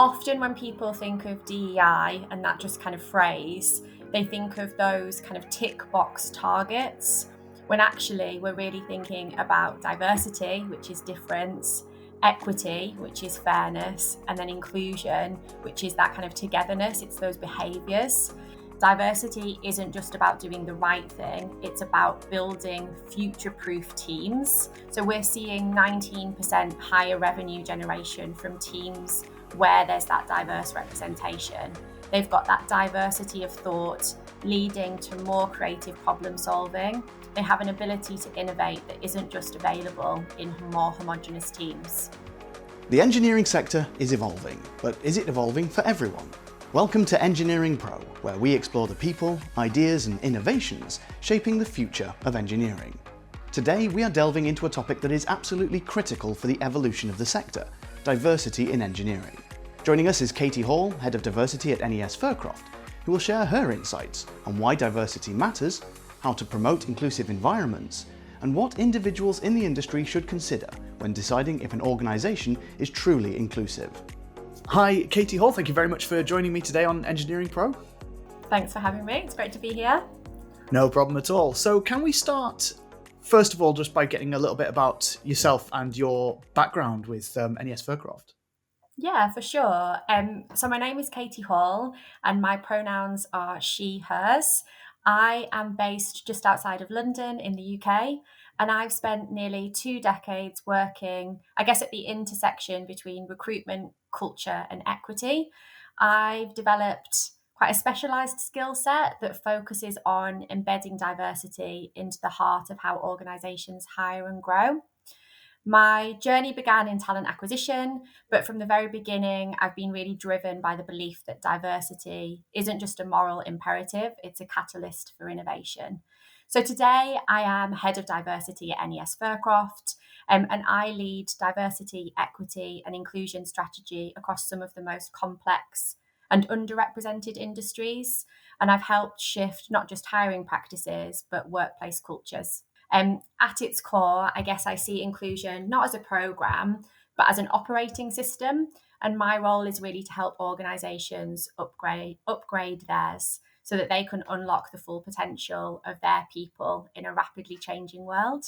Often when people think of DEI and that just kind of phrase, they think of those kind of tick box targets, when actually we're really thinking about diversity, which is difference, equity, which is fairness, and then inclusion, which is that kind of togetherness. It's those behaviours. Diversity isn't just about doing the right thing, it's about building future-proof teams. So we're seeing 19% higher revenue generation from teams where there's that diverse representation. They've got that diversity of thought leading to more creative problem solving. They have an ability to innovate that isn't just available in more homogenous teams. The engineering sector is evolving, but is it evolving for everyone? Welcome to EngineeringPro, where we explore the people, ideas and innovations shaping the future of engineering. Today we are delving into a topic that is absolutely critical for the evolution of the sector: diversity in engineering. Joining us is Katy Hall, Head of Diversity at NES Fircroft, who will share her insights on why diversity matters, how to promote inclusive environments, and what individuals in the industry should consider when deciding if an organisation is truly inclusive. Hi, Katy Hall, thank you very much for joining me today on EngineeringPro. Thanks for having me, it's great to be here. No problem at all. So can we start, first of all, just by getting a little bit about yourself and your background with NES Fircroft? Yeah, for sure. So my name is Katy Hall and my pronouns are she, hers. I am based just outside of London in the UK, and I've spent nearly 2 decades working, I guess, at the intersection between recruitment, culture and equity. I've developed quite a specialised skill set that focuses on embedding diversity into the heart of how organisations hire and grow. My journey began in talent acquisition, but from the very beginning, I've been really driven by the belief that diversity isn't just a moral imperative, it's a catalyst for innovation. So today, I am head of diversity at NES Fircroft, and I lead diversity, equity, and inclusion strategy across some of the most complex and underrepresented industries. And I've helped shift not just hiring practices, but workplace cultures. At its core, I guess I see inclusion not as a program, but as an operating system. And my role is really to help organisations upgrade theirs so that they can unlock the full potential of their people in a rapidly changing world.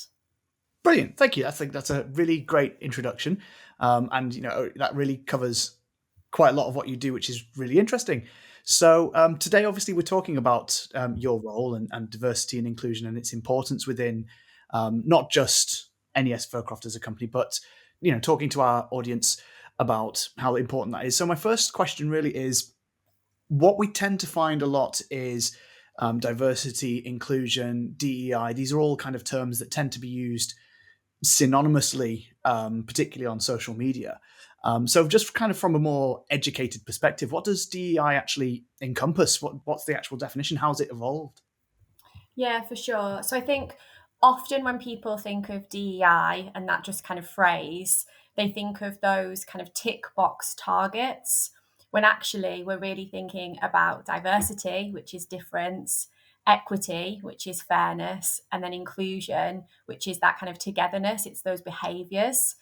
Brilliant, thank you. I think that's a really great introduction. And that really covers quite a lot of what you do, which is really interesting. So today, obviously, we're talking about your role and diversity and inclusion and its importance within not just NES Fircroft as a company, but talking to our audience about how important that is. So my first question really is, what we tend to find a lot is diversity, inclusion, DEI. These are all kind of terms that tend to be used synonymously, particularly on social media. So just kind of from a more educated perspective, what does DEI actually encompass? What's the actual definition? How's it evolved? Yeah, for sure. So I think often when people think of DEI and that just kind of phrase, they think of those kind of tick box targets, when actually we're really thinking about diversity, which is difference, equity, which is fairness, and then inclusion, which is that kind of togetherness. It's those behaviours.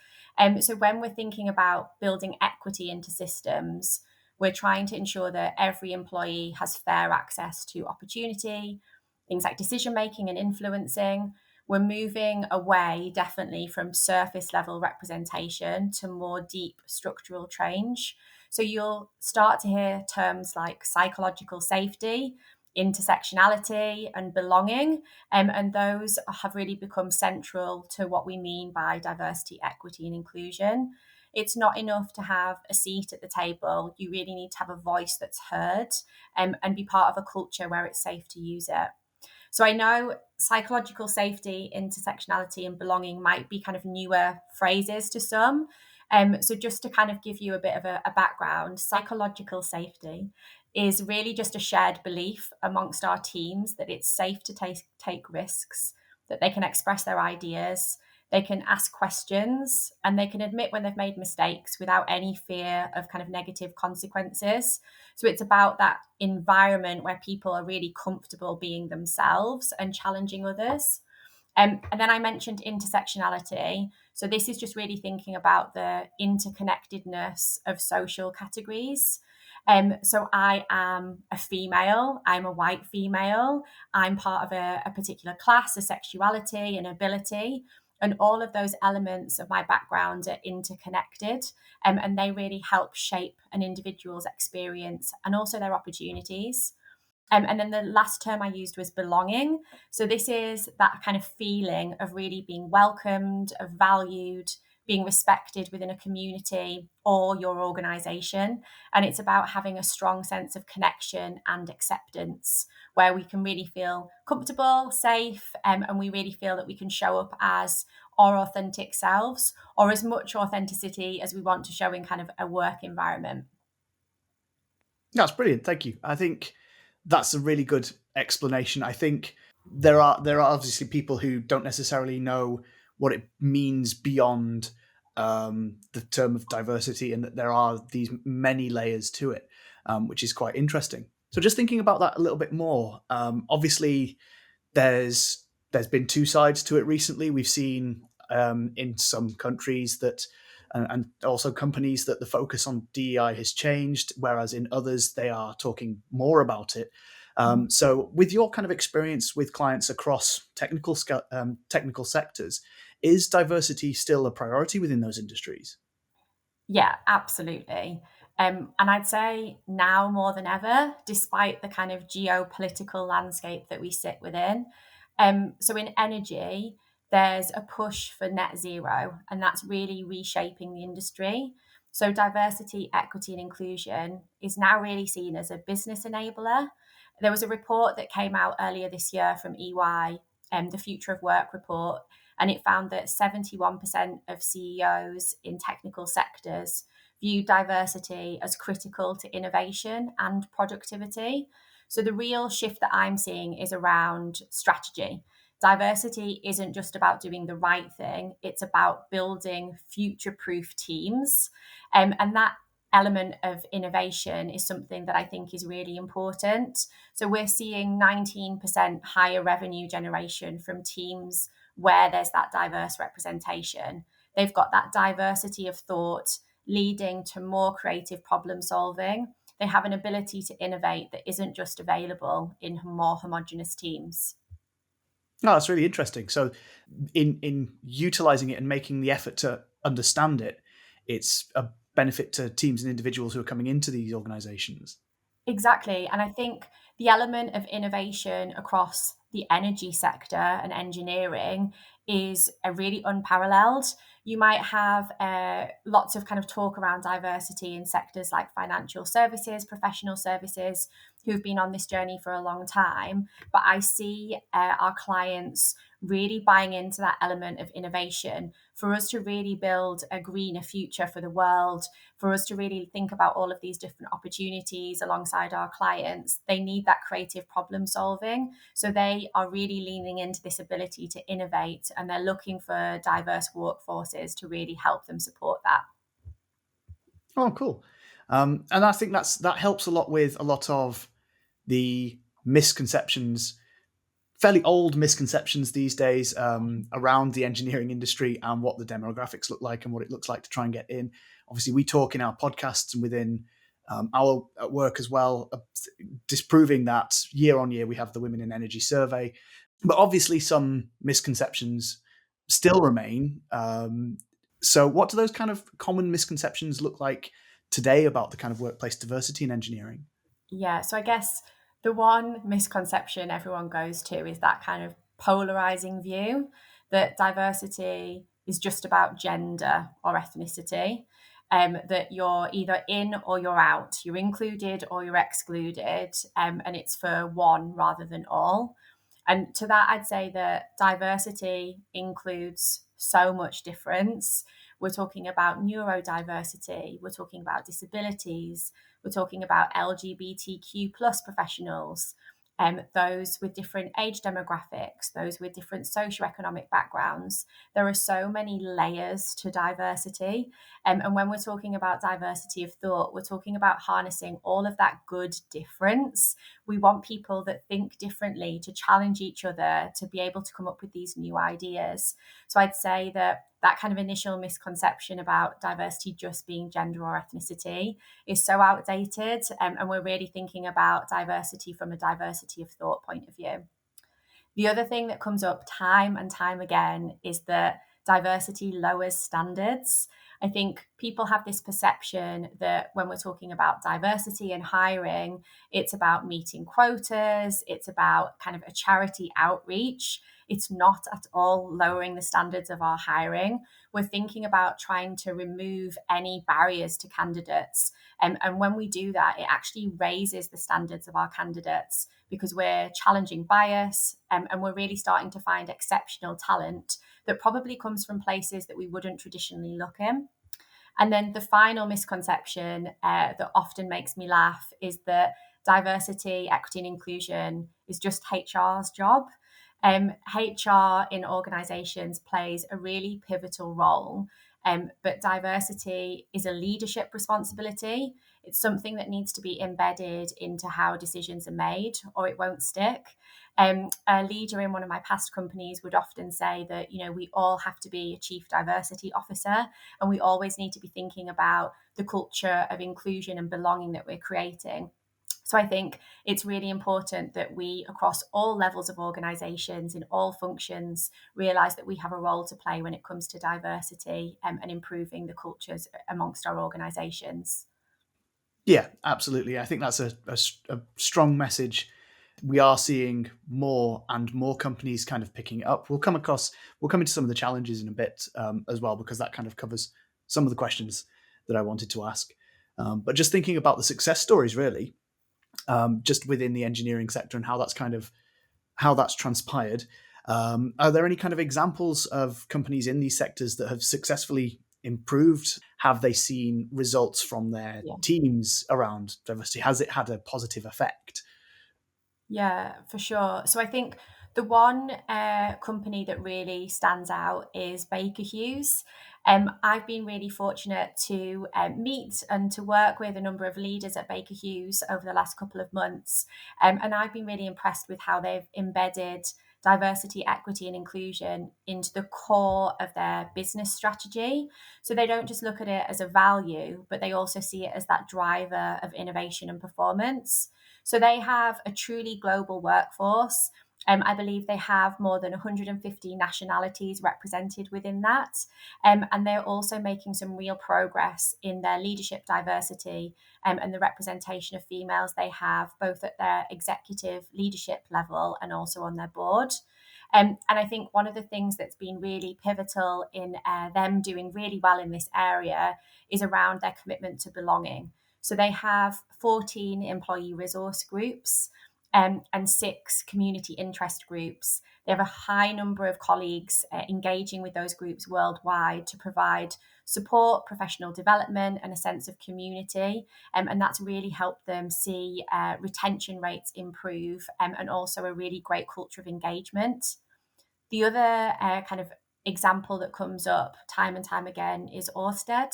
So when we're thinking about building equity into systems, we're trying to ensure that every employee has fair access to opportunity, things like decision making and influencing. We're moving away definitely from surface level representation to more deep structural change. So you'll start to hear terms like psychological safety, intersectionality, and belonging. And those have really become central to what we mean by diversity, equity, and inclusion. It's not enough to have a seat at the table. You really need to have a voice that's heard, and be part of a culture where it's safe to use it. So I know psychological safety, intersectionality, and belonging might be kind of newer phrases to some. So just to kind of give you a bit of a background, psychological safety is really just a shared belief amongst our teams that it's safe to take risks, that they can express their ideas, they can ask questions, and they can admit when they've made mistakes without any fear of kind of negative consequences. So it's about that environment where people are really comfortable being themselves and challenging others. And then I mentioned intersectionality. So this is just really thinking about the interconnectedness of social categories. So I am a female, I'm a white female, I'm part of a particular class, a sexuality, an ability. And all of those elements of my background are interconnected, and they really help shape an individual's experience and also their opportunities. And then the last term I used was belonging. So this is that kind of feeling of really being welcomed, of valued, being respected within a community or your organization. And it's about having a strong sense of connection and acceptance where we can really feel comfortable, safe, and we really feel that we can show up as our authentic selves or as much authenticity as we want to show in kind of a work environment. That's brilliant. Thank you. I think that's a really good explanation. I think there are obviously people who don't necessarily know what it means beyond the term of diversity, and that there are these many layers to it, which is quite interesting. So, just thinking about that a little bit more. Obviously, there's been two sides to it recently. We've seen in some countries that and also companies that the focus on DEI has changed, whereas in others they are talking more about it. So, with your kind of experience with clients across technical sectors, is diversity still a priority within those industries? Yeah, absolutely. And I'd say now more than ever, despite the kind of geopolitical landscape that we sit within. So in energy, there's a push for net zero, and that's really reshaping the industry. So diversity, equity, and inclusion is now really seen as a business enabler. There was a report that came out earlier this year from EY, the Future of Work report, and it found that 71% of CEOs in technical sectors view diversity as critical to innovation and productivity. So the real shift that I'm seeing is around strategy. Diversity isn't just about doing the right thing, it's about building future proof teams. And that element of innovation is something that I think is really important. So we're seeing 19% higher revenue generation from teams where there's that diverse representation. They've got that diversity of thought leading to more creative problem solving. They have an ability to innovate that isn't just available in more homogenous teams. No, that's really interesting. So, in utilizing it and making the effort to understand it, it's a benefit to teams and individuals who are coming into these organizations. Exactly. And I think the element of innovation across the energy sector and engineering is a really unparalleled. You might have lots of kind of talk around diversity in sectors like financial services, professional services, who've been on this journey for a long time. But I see our clients really buying into that element of innovation for us to really build a greener future for the world, for us to really think about all of these different opportunities alongside our clients. They need that creative problem solving. So they are really leaning into this ability to innovate, and they're looking for diverse workforces to really help them support that. Oh, cool. And I think that helps a lot with a lot of the misconceptions, fairly old misconceptions these days, around the engineering industry and what the demographics look like and what it looks like to try and get in. Obviously, we talk in our podcasts and within our work as well, disproving that year on year we have the Women in Energy survey. But obviously, some misconceptions still remain. So, what do those kind of common misconceptions look like today about the kind of workplace diversity in engineering? Yeah, so I guess the one misconception everyone goes to is that kind of polarizing view that diversity is just about gender or ethnicity, that you're either in or you're out, you're included or you're excluded, and it's for one rather than all. And to that, I'd say that diversity includes so much difference. We're talking about neurodiversity, we're talking about disabilities, we're talking about LGBTQ plus professionals, those with different age demographics, those with different socioeconomic backgrounds. There are so many layers to diversity. And when we're talking about diversity of thought, we're talking about harnessing all of that good difference. We want people that think differently to challenge each other, to be able to come up with these new ideas. So I'd say that kind of initial misconception about diversity just being gender or ethnicity is so outdated. And we're really thinking about diversity from a diversity of thought point of view. The other thing that comes up time and time again is that diversity lowers standards. I think people have this perception that when we're talking about diversity and hiring, it's about meeting quotas, it's about kind of a charity outreach. It's not at all lowering the standards of our hiring. We're thinking about trying to remove any barriers to candidates. And when we do that, it actually raises the standards of our candidates because we're challenging bias, and we're really starting to find exceptional talent that probably comes from places that we wouldn't traditionally look in. And then the final misconception that often makes me laugh is that diversity, equity, and inclusion is just HR's job. HR in organizations plays a really pivotal role, but diversity is a leadership responsibility. It's something that needs to be embedded into how decisions are made, or it won't stick. A leader in one of my past companies would often say that, we all have to be a chief diversity officer, and we always need to be thinking about the culture of inclusion and belonging that we're creating. So I think it's really important that we, across all levels of organisations, in all functions, realise that we have a role to play when it comes to diversity, and improving the cultures amongst our organisations. Yeah, absolutely. I think that's a strong message. We are seeing more and more companies kind of picking it up. We'll come into some of the challenges in a bit as well, because that kind of covers some of the questions that I wanted to ask. But just thinking about the success stories, really, just within the engineering sector and how that's transpired. Are there any kind of examples of companies in these sectors that have successfully improved? Have they seen results from their Yeah. teams around diversity? Has it had a positive effect? Yeah, for sure. So I think the one company that really stands out is Baker Hughes. I've been really fortunate to meet and to work with a number of leaders at Baker Hughes over the last couple of months. And I've been really impressed with how they've embedded diversity, equity, and inclusion into the core of their business strategy. So they don't just look at it as a value, but they also see it as that driver of innovation and performance. So they have a truly global workforce. I believe they have more than 150 nationalities represented within that. And they're also making some real progress in their leadership diversity, and the representation of females they have, both at their executive leadership level and also on their board. And I think one of the things that's been really pivotal in them doing really well in this area is around their commitment to belonging. So they have 14 employee resource groups, and 6 community interest groups. They have a high number of colleagues engaging with those groups worldwide to provide support, professional development, and a sense of community. And that's really helped them see retention rates improve, and also a really great culture of engagement. The other kind of example that comes up time and time again is Orsted.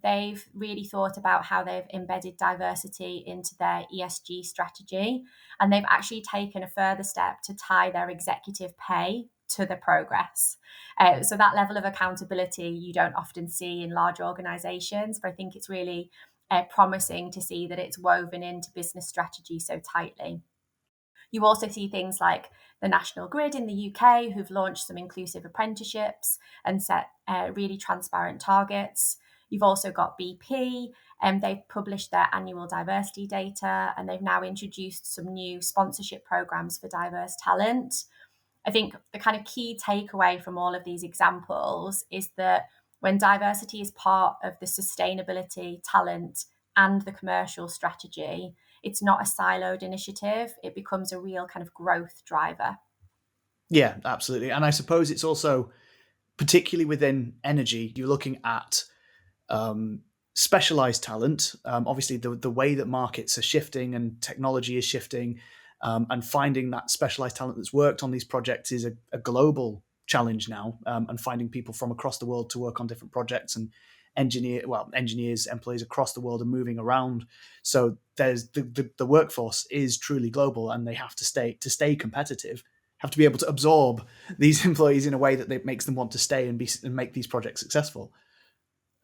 They've really thought about how they've embedded diversity into their ESG strategy, and they've actually taken a further step to tie their executive pay to the progress. So that level of accountability you don't often see in large organizations, but I think it's really promising to see that it's woven into business strategy so tightly. You also see things like the National Grid in the UK, who've launched some inclusive apprenticeships and set really transparent targets. You've also got BP, and they've published their annual diversity data, and they've now introduced some new sponsorship programs for diverse talent. I think the kind of key takeaway from all of these examples is that when diversity is part of the sustainability, talent, and the commercial strategy, it's not a siloed initiative. It becomes a real kind of growth driver. Yeah, absolutely. And I suppose it's also, particularly within energy, you're looking at specialized talent. Obviously, the way that markets are shifting and technology is shifting, And finding that specialized talent that's worked on these projects is a global challenge now, and finding people from across the world to work on different projects, and engineers, employees across the world are moving around. So there's the workforce is truly global, and they have to stay competitive, have to be able to absorb these employees in a way that makes them want to stay and make these projects successful.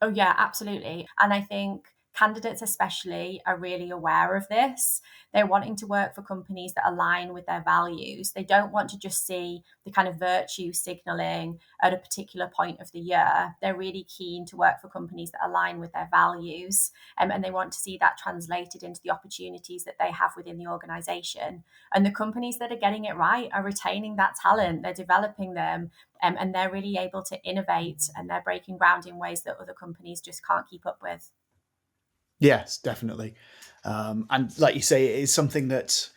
Oh, yeah, absolutely. And I think candidates, especially, are really aware of this. They're wanting to work for companies that align with their values. They don't want to just see the kind of virtue signaling at a particular point of the year. They're really keen to work for companies that align with their values. And they want to see that translated into the opportunities that they have within the organization. And the companies that are getting it right are retaining that talent, they're developing them, and they're really able to innovate, and they're breaking ground in ways that other companies just can't keep up with. Yes, definitely. And like you say, it is something that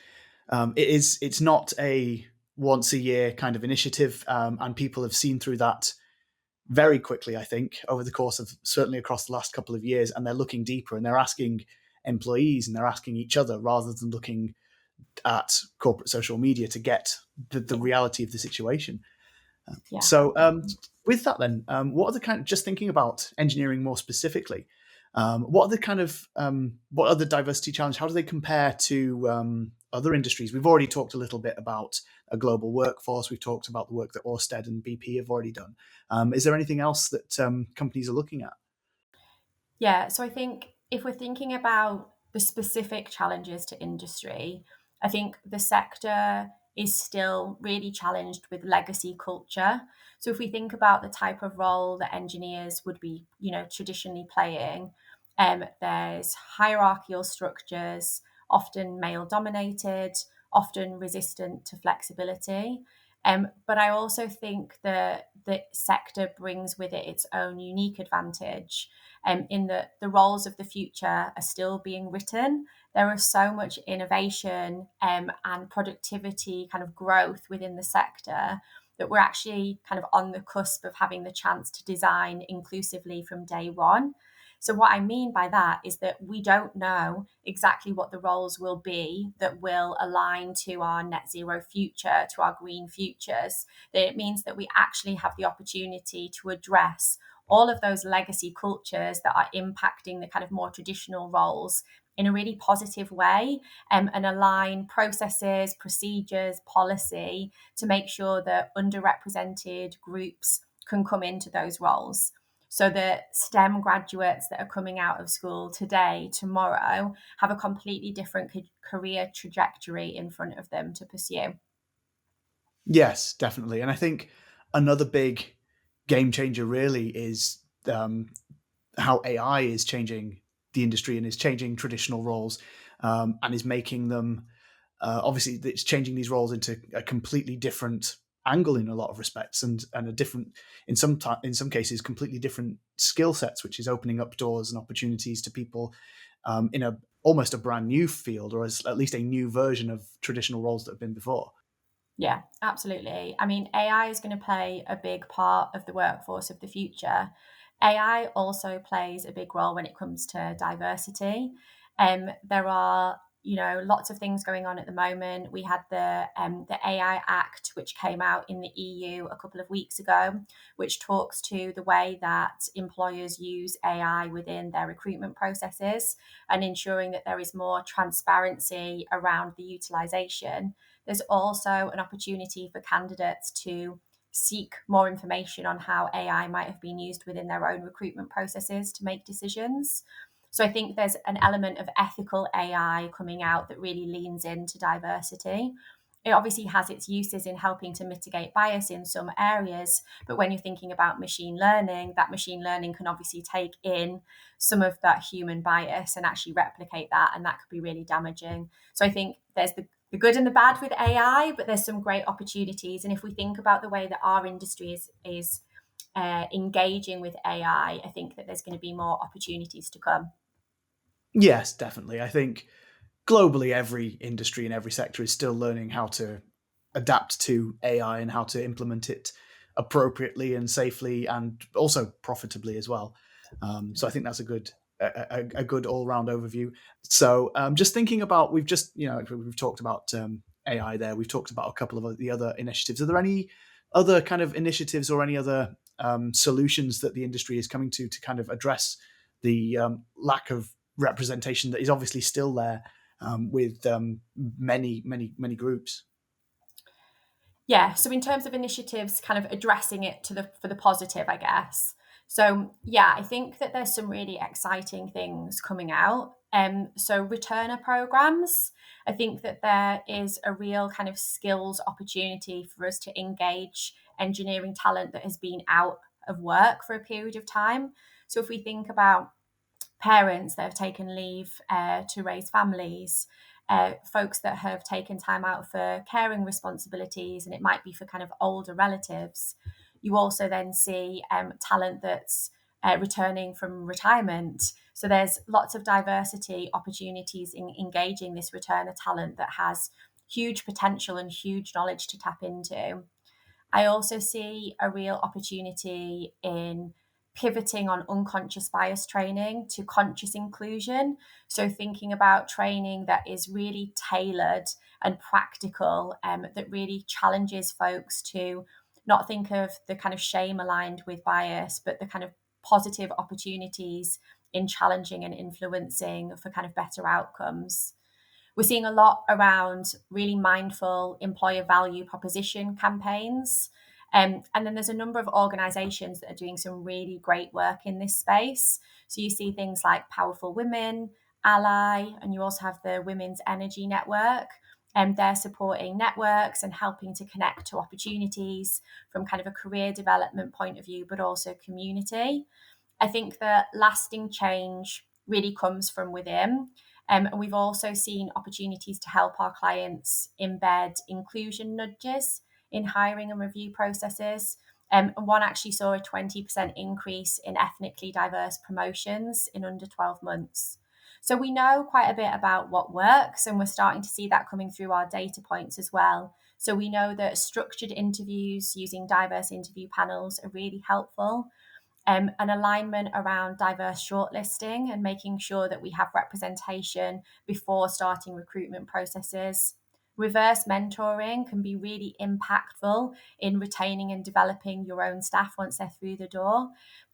it's not a once a year kind of initiative, and people have seen through that very quickly, I think, over the course of certainly across the last couple of years, and they're looking deeper and they're asking employees and they're asking each other rather than looking at corporate social media to get the Yeah, reality of the situation. yeah. So, with that, then, what are the kind of, just thinking about engineering more specifically? What are the kind of what are the diversity challenge? How do they compare to other industries? We've already talked a little bit about a global workforce. We've talked about the work that Ørsted and BP have already done. Is there anything else that companies are looking at? Yeah, so I think if we're thinking about the specific challenges to industry, I think the sector is still really challenged with legacy culture. So if we think about the type of role that engineers would be, traditionally playing, there's hierarchical structures, often male dominated, often resistant to flexibility. But I also think that the sector brings with it its own unique advantage, in that the roles of the future are still being written. There is so much innovation, and productivity kind of growth within the sector that we're actually kind of on the cusp of having the chance to design inclusively from day one. So, what I mean by that is that we don't know exactly what the roles will be that will align to our net zero future, to our green futures. That it means that we actually have the opportunity to address all of those legacy cultures that are impacting the kind of more traditional roles in a really positive way, and align processes, procedures, policy to make sure that underrepresented groups can come into those roles. So that STEM graduates that are coming out of school today, tomorrow, have a completely different career trajectory in front of them to pursue. Yes, definitely. And I think another big game changer really is how AI is changing the industry and is changing traditional roles, and is making them obviously it's changing these roles into a completely different angle in a lot of respects, and a different in some cases completely different skill sets, which is opening up doors and opportunities to people in a almost a brand new field, or as at least a new version of traditional roles that have been before. Yeah, absolutely. I mean, AI is going to play a big part of the workforce of the future. AI also plays a big role when it comes to diversity. There are, lots of things going on at the moment. We had the AI Act, which came out in the EU a couple of weeks ago, which talks to the way that employers use AI within their recruitment processes, and ensuring that there is more transparency around the utilization. There's also an opportunity for candidates to seek more information on how AI might have been used within their own recruitment processes to make decisions. So I think there's an element of ethical AI coming out that really leans into diversity. It obviously has its uses in helping to mitigate bias in some areas, but when you're thinking about machine learning, that machine learning can obviously take in some of that human bias and actually replicate that, and that could be really damaging. So I think there's the good and the bad with AI, but there's some great opportunities. And if we think about the way that our industry is engaging with AI, I think that there's going to be more opportunities to come. Yes, definitely. I think globally every industry and every sector is still learning how to adapt to AI and how to implement it appropriately and safely, and also profitably as well. So I think that's a good all round overview. So just thinking about we've talked about AI there. We've talked about a couple of the other initiatives. Are there any other kind of initiatives or any other solutions that the industry is coming to kind of address the lack of representation that is obviously still there with many groups? Yeah, so in terms of initiatives, kind of addressing it for the positive, I guess. So yeah, I think that there's some really exciting things coming out. So returner programs, I think that there is a real kind of skills opportunity for us to engage engineering talent that has been out of work for a period of time. So if we think about parents that have taken leave to raise families, folks that have taken time out for caring responsibilities, and it might be for kind of older relatives. You also then see talent that's returning from retirement. So there's lots of diversity opportunities in engaging this returner talent that has huge potential and huge knowledge to tap into. I also see a real opportunity in pivoting on unconscious bias training to conscious inclusion. So, thinking about training that is really tailored and practical, that really challenges folks to not think of the kind of shame aligned with bias, but the kind of positive opportunities in challenging and influencing for kind of better outcomes. We're seeing a lot around really mindful employer value proposition campaigns. And then there's a number of organizations that are doing some really great work in this space. So you see things like Powerful Women, Ally, and you also have the Women's Energy Network. And they're supporting networks and helping to connect to opportunities from kind of a career development point of view, but also community. I think that lasting change really comes from within. And we've also seen opportunities to help our clients embed inclusion nudges in hiring and review processes. And one actually saw a 20% increase in ethnically diverse promotions in under 12 months. So we know quite a bit about what works, and we're starting to see that coming through our data points as well. So we know that structured interviews using diverse interview panels are really helpful. An alignment around diverse shortlisting and making sure that we have representation before starting recruitment processes. Reverse mentoring can be really impactful in retaining and developing your own staff once they're through the door.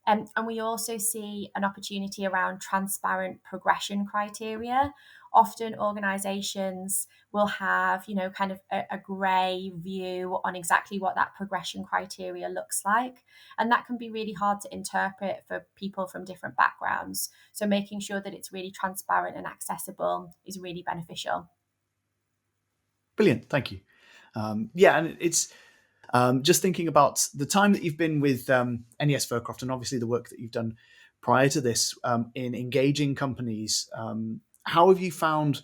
And we also see an opportunity around transparent progression criteria. Often organizations will have, kind of a grey view on exactly what that progression criteria looks like. And that can be really hard to interpret for people from different backgrounds. So making sure that it's really transparent and accessible is really beneficial. Brilliant, thank you. Yeah, and it's just thinking about the time that you've been with NES Furcroft, and obviously the work that you've done prior to this in engaging companies. How have you found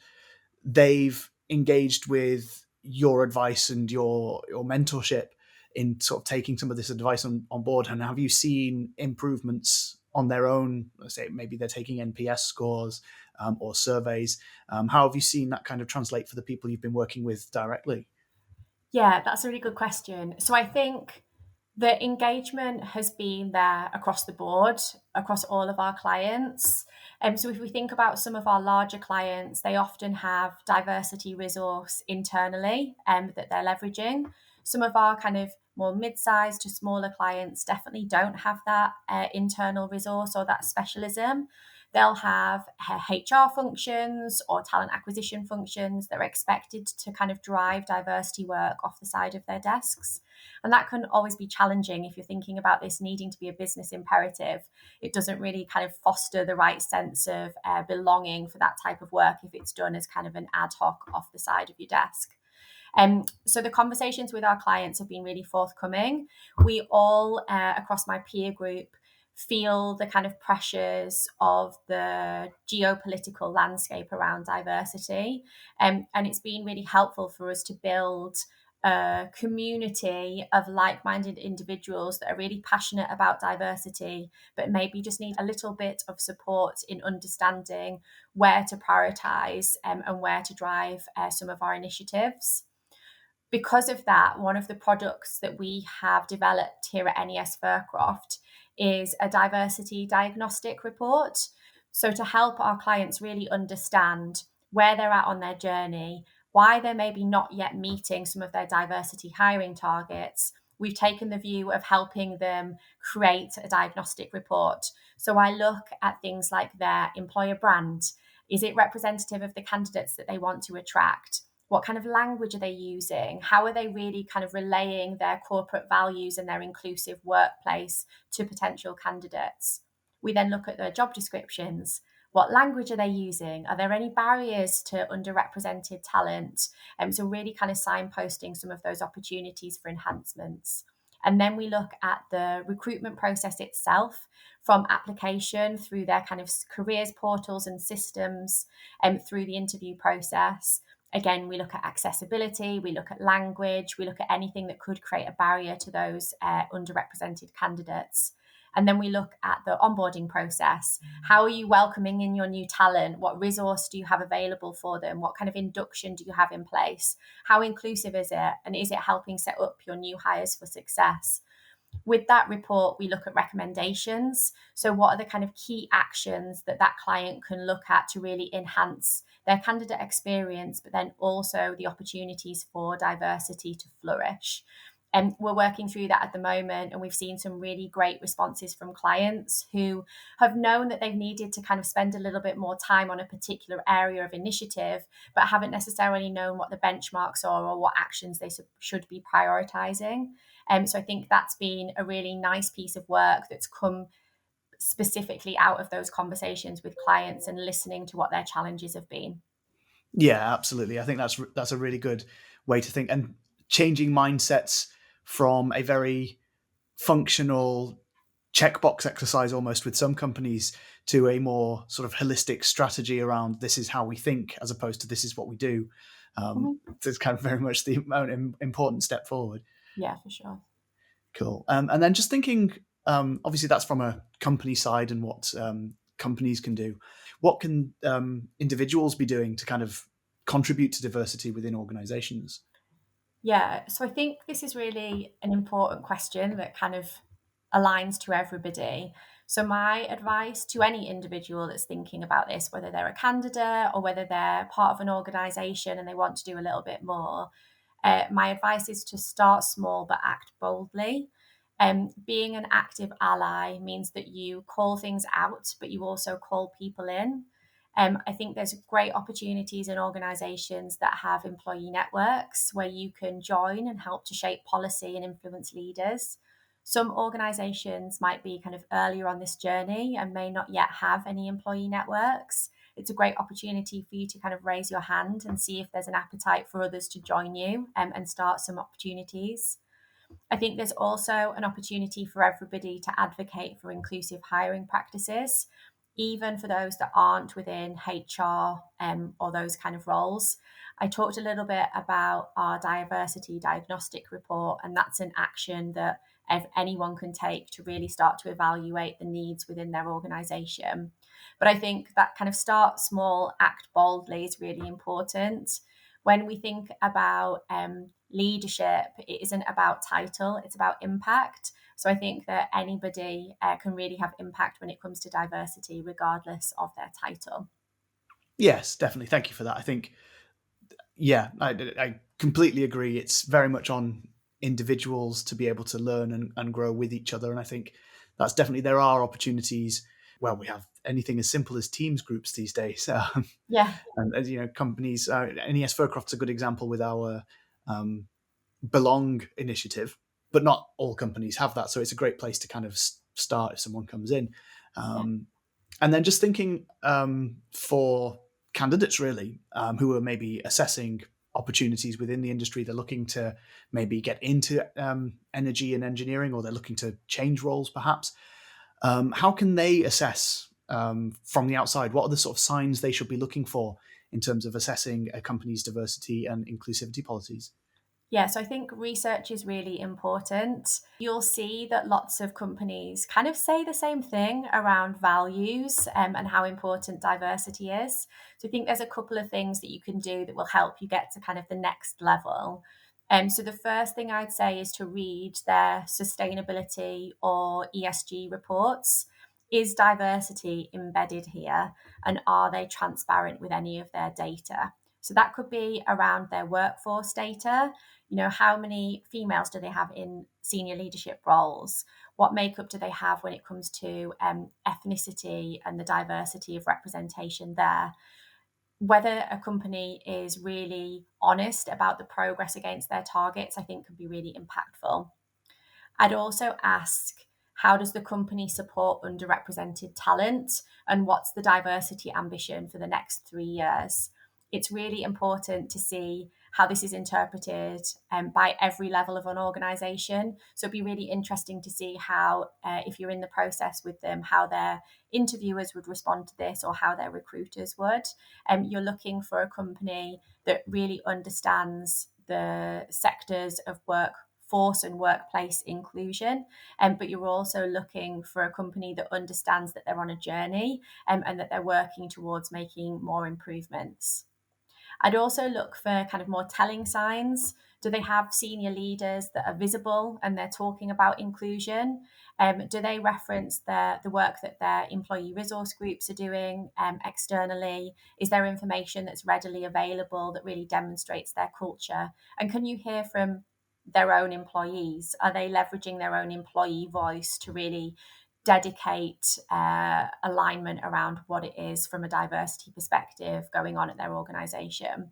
they've engaged with your advice and your mentorship in sort of taking some of this advice on board? And have you seen improvements on their own? Let's say maybe they're taking NPS scores or surveys. How have you seen that kind of translate for the people you've been working with directly? Yeah, that's a really good question. So I think the engagement has been there across the board, across all of our clients. So if we think about some of our larger clients, they often have diversity resource internally that they're leveraging. Some of our kind of more mid-sized to smaller clients definitely don't have that internal resource or that specialism. They'll have HR functions or talent acquisition functions that are expected to kind of drive diversity work off the side of their desks. And that can always be challenging if you're thinking about this needing to be a business imperative. It doesn't really kind of foster the right sense of belonging for that type of work if it's done as kind of an ad hoc off the side of your desk. So the conversations with our clients have been really forthcoming. We all, across my peer group, feel the kind of pressures of the geopolitical landscape around diversity. And it's been really helpful for us to build a community of like-minded individuals that are really passionate about diversity, but maybe just need a little bit of support in understanding where to prioritize and where to drive some of our initiatives. Because of that, one of the products that we have developed here at NES Furcroft is a diversity diagnostic report. So to help our clients really understand where they're at on their journey, why they're maybe not yet meeting some of their diversity hiring targets, we've taken the view of helping them create a diagnostic report. So I look at things like their employer brand. Is it representative of the candidates that they want to attract? What kind of language are they using? How are they really kind of relaying their corporate values and their inclusive workplace to potential candidates? We then look at their job descriptions. What language are they using? Are there any barriers to underrepresented talent? So, really kind of signposting some of those opportunities for enhancements. And then we look at the recruitment process itself, from application through their kind of careers portals and systems, through the interview process. Again, we look at accessibility, we look at language, we look at anything that could create a barrier to those underrepresented candidates. And then we look at the onboarding process. How are you welcoming in your new talent? What resource do you have available for them? What kind of induction do you have in place? How inclusive is it? And is it helping set up your new hires for success? With that report, we look at recommendations. So, what are the kind of key actions that that client can look at to really enhance their candidate experience, but then also the opportunities for diversity to flourish? And we're working through that at the moment, and we've seen some really great responses from clients who have known that they've needed to kind of spend a little bit more time on a particular area of initiative, but haven't necessarily known what the benchmarks are or what actions they should be prioritizing. So I think that's been a really nice piece of work that's come specifically out of those conversations with clients and listening to what their challenges have been. Yeah, absolutely. I think that's a really good way to think, and changing mindsets from a very functional checkbox exercise almost with some companies to a more sort of holistic strategy around this is how we think as opposed to this is what we do. Mhm. It's kind of very much the important step forward. Yeah, for sure. Cool. And then just thinking, obviously that's from a company side and what companies can do. What can individuals be doing to kind of contribute to diversity within organizations? Yeah, so I think this is really an important question that kind of aligns to everybody. So, my advice to any individual that's thinking about this, whether they're a candidate or whether they're part of an organization and they want to do a little bit more, my advice is to start small but act boldly. Being an active ally means that you call things out, but you also call people in. I think there's great opportunities in organisations that have employee networks where you can join and help to shape policy and influence leaders. Some organisations might be kind of earlier on this journey and may not yet have any employee networks. It's a great opportunity for you to kind of raise your hand and see if there's an appetite for others to join you, and start some opportunities. I think there's also an opportunity for everybody to advocate for inclusive hiring practices, even for those that aren't within HR, or those kind of roles. I talked a little bit about our diversity diagnostic report, and that's an action that anyone can take to really start to evaluate the needs within their organisation. But I think that kind of start small, act boldly is really important. When we think about leadership, it isn't about title, it's about impact. So I think that anybody can really have impact when it comes to diversity, regardless of their title. Yes, definitely. Thank you for that. I think, yeah, I completely agree. It's very much on individuals to be able to learn and grow with each other. And I think that's definitely, there are opportunities. Well, we have anything as simple as Teams groups these days. Yeah, And as you know, companies, NES Furcroft's a good example with our um, Belong initiative, but not all companies have that. So it's a great place to kind of start if someone comes in. yeah. Um, and then just thinking for candidates, really, who are maybe assessing opportunities within the industry, they're looking to maybe get into energy and engineering, or they're looking to change roles, perhaps. How can they assess from the outside? What are the sort of signs they should be looking for in terms of assessing a company's diversity and inclusivity policies? Yeah, so I think research is really important. You'll see that lots of companies kind of say the same thing around values, and how important diversity is. So I think there's a couple of things that you can do that will help you get to kind of the next level. So the first thing I'd say is to read their sustainability or ESG reports. Is diversity embedded here, and are they transparent with any of their data? So that could be around their workforce data. How many females do they have in senior leadership roles? What makeup do they have when it comes to ethnicity and the diversity of representation there? Whether a company is really honest about the progress against their targets, I think, can be really impactful. I'd also ask, how does the company support underrepresented talent, and what's the diversity ambition for the next 3 years? It's really important to see how this is interpreted by every level of an organization. So it'd be really interesting to see how, if you're in the process with them, how their interviewers would respond to this, or how their recruiters would. You're looking for a company that really understands the sectors of workforce and workplace inclusion, but you're also looking for a company that understands that they're on a journey, and that they're working towards making more improvements. I'd also look for kind of more telling signs. Do they have senior leaders that are visible and they're talking about inclusion? Do they reference the work that their employee resource groups are doing externally? Is there information that's readily available that really demonstrates their culture? And can you hear from their own employees? Are they leveraging their own employee voice to really dedicate alignment around what it is from a diversity perspective going on at their organization?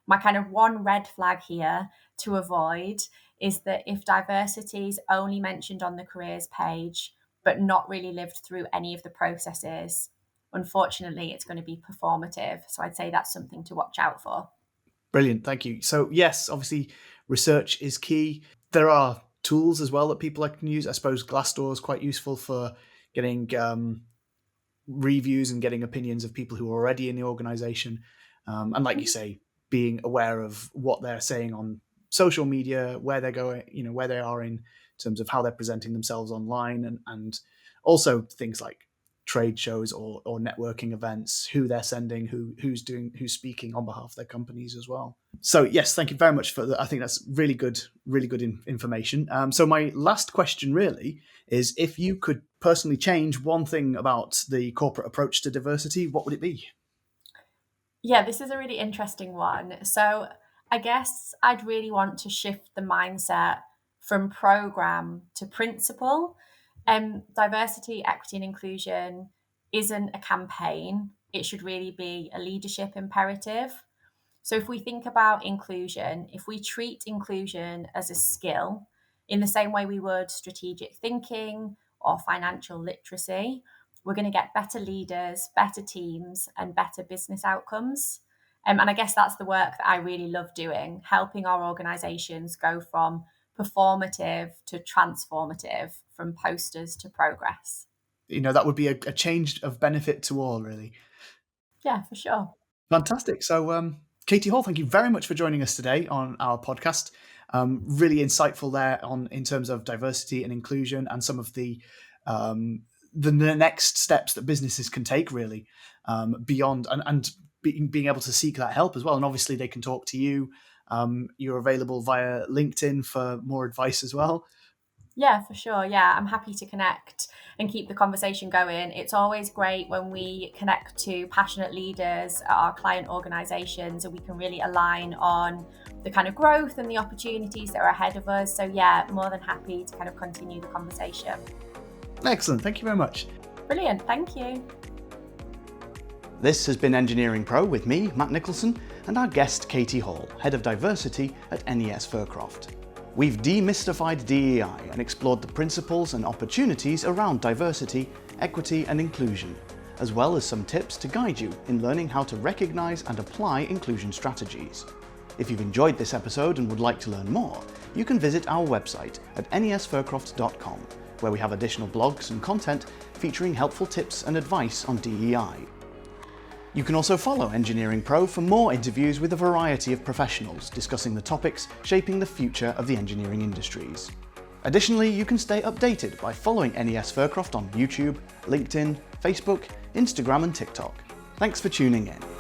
My kind of one red flag here to avoid is that if diversity is only mentioned on the careers page but not really lived through any of the processes, unfortunately it's going to be performative. So I'd say that's something to watch out for. Brilliant, thank you. So yes, obviously research is key. There are tools as well that people can use. I suppose Glassdoor is quite useful for getting reviews and getting opinions of people who are already in the organization. And like you say, being aware of what they're saying on social media, where they're going, where they are in terms of how they're presenting themselves online, and also things like trade shows or networking events, who they're sending, who's speaking on behalf of their companies as well. So yes, thank you very much for that. I think that's really good information. So my last question really is, if you could personally change one thing about the corporate approach to diversity, what would it be? Yeah, this is a really interesting one. So I guess I'd really want to shift the mindset from program to principle. Diversity, equity, and inclusion isn't a campaign. It should really be a leadership imperative. So if we think about inclusion, if we treat inclusion as a skill in the same way we would strategic thinking or financial literacy, we're going to get better leaders, better teams, and better business outcomes. And I guess that's the work that I really love doing, helping our organizations go from performative to transformative, from posters to progress. That would be a change of benefit to all, really. Yeah, for sure. Fantastic. So, Katy Hall, thank you very much for joining us today on our podcast. Really insightful there in terms of diversity and inclusion, and some of the next steps that businesses can take, really, beyond and being able to seek that help as well. And obviously, they can talk to you. You're available via LinkedIn for more advice as well. Yeah, for sure. Yeah, I'm happy to connect and keep the conversation going. It's always great when we connect to passionate leaders at our client organizations, and we can really align on the kind of growth and the opportunities that are ahead of us. So yeah, more than happy to kind of continue the conversation. Excellent. Thank you very much. Brilliant. Thank you. This has been Engineering Pro with me, Matt Nicholson, and our guest, Katy Hall, Head of Diversity at NES Fircroft. We've demystified DE&I and explored the principles and opportunities around diversity, equity, and inclusion, as well as some tips to guide you in learning how to recognise and apply inclusion strategies. If you've enjoyed this episode and would like to learn more, you can visit our website at nesfircroft.com, where we have additional blogs and content featuring helpful tips and advice on DE&I. You can also follow Engineering Pro for more interviews with a variety of professionals discussing the topics shaping the future of the engineering industries. Additionally, you can stay updated by following NES Fircroft on YouTube, LinkedIn, Facebook, Instagram and TikTok. Thanks for tuning in.